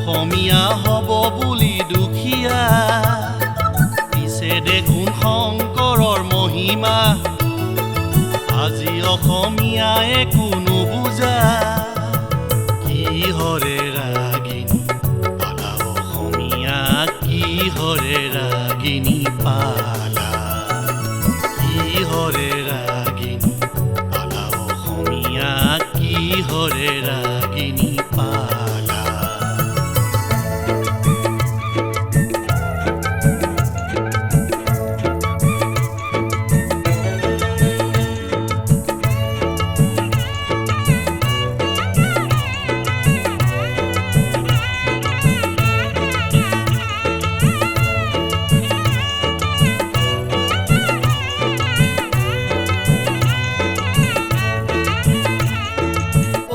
অসমীয়া হ'ব বুলি দুখীয়া পিছে দেখোন শংকৰৰ মহিমা আজি অসমীয়াই কোনো বুজা কিহৰে ৰাগিনী পালা অসমীয়া কিহৰে ৰাগিনী পালা কিহৰে ৰাগিনী পালা অসমীয়া কিহৰে ৰাগিনী পালা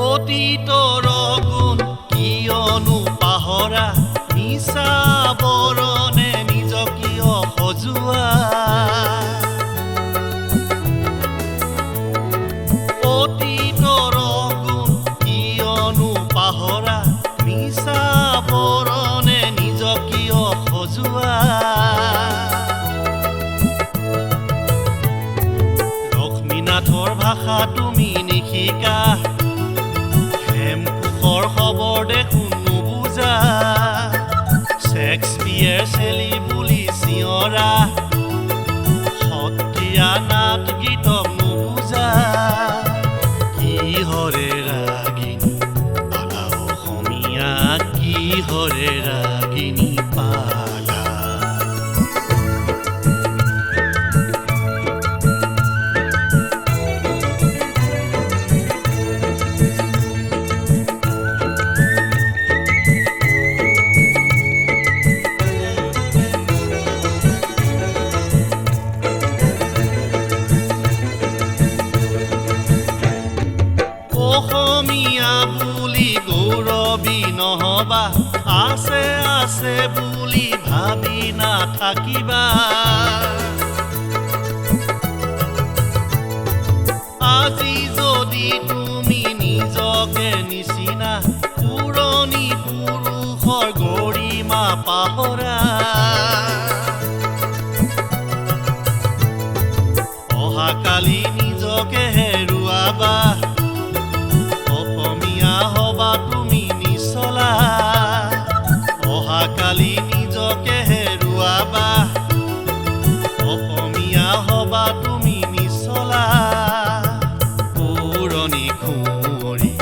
অতীতৰ গুণ কিয়নো পাহৰা নিচা বৰণে নিজক কিয় সজোৱা অতীতৰ গুণ কিয়নো পাহৰা নিচা বৰণে নিজক কিয় সজোৱা লক্ষ্মীনাথৰ ভাষা তুমি নিশিকা হেমকোষৰ খবৰ দেখোন নুবুজা শেক্সপিয়েৰ চেলি বুলি চিঞৰা সত্ৰীয়া নাট গীতক নুবুজা কিহৰে ৰাগিনী পালা অসমীয়া কিহৰে ৰাগিনী পালা অসমীয়া বুলি গৌৰৱী নহবা আছে আছে বুলি ভাবি নাথাকিবা আজি যদি তুমি নিজকে নিচিনা পুৰণি পুৰুষৰ গৰিমা পাহৰা অহাকালি নিজকে হেৰুৱাবা হবা তুমি নিচলা অহাকালি নিজকে হেৰুৱাবা অসমীয়া হবা তুমি নিচলা পুৰণি খুঁৱৰী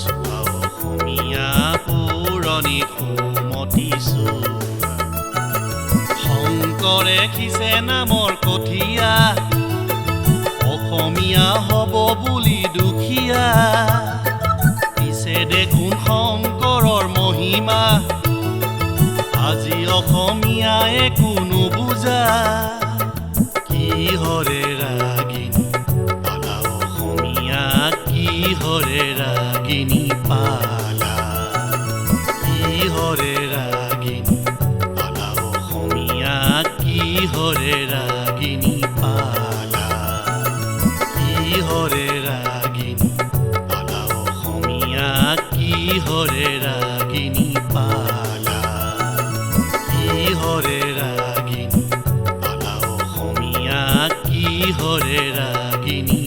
চোৱা অসমীয়া পুৰণি সুমতি চোৱা শংকৰে খিছে নামৰ কঠীয়া অসমীয়া হ'ব বুলি দুখীয়া দেখোন শংকৰৰ মহিমা আজি অসমীয়াই কোনো বুজা কিহৰে ৰাগিনী পালা অসমীয়া কিহৰে ৰাগিনী পালা কিহৰে ৰাগিনী পালা অসমীয়া কিহৰে ৰাগিনী পালা কিহৰে ৰাগিনী কিহৰে ৰাগিনী পালা কিহৰে ৰাগিনী পালা অসমীয়া কিহৰে ৰাগিনী